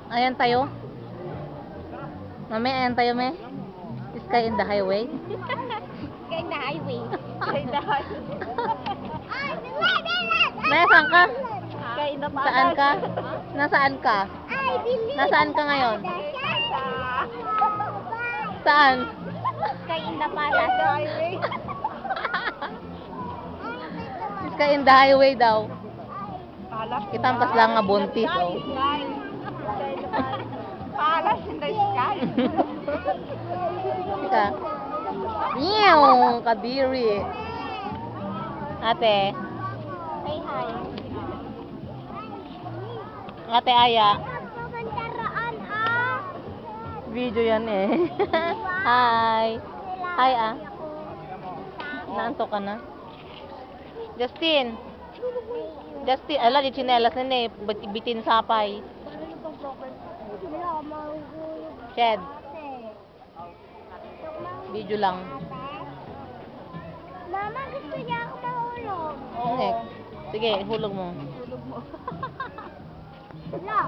Ayan tayo. Mami, ayan tayo, me. Sky in the highway. Sky in the highway. Sky in the highway. Nasaan ka? Sky in the palace. Saan ka? Nasaan ka? Nasaan ka ngayon? Saan? Sky in the palace. Highway. Sky in the highway daw. Palace. Kitampas lang nga buntis, oh. Palace in the sky. Ika. Meow, kadiri. Ate. Say hi. Ate Aya. Papantaraan Video yan eh. Hi. Hi ah. Naantok ka na? Justin. Justin, ala di chinelas na eh. Bitin sapay. Shed. Video lang. Mama, gusto niya ako mahulog. Sige, hulog mo. Wala.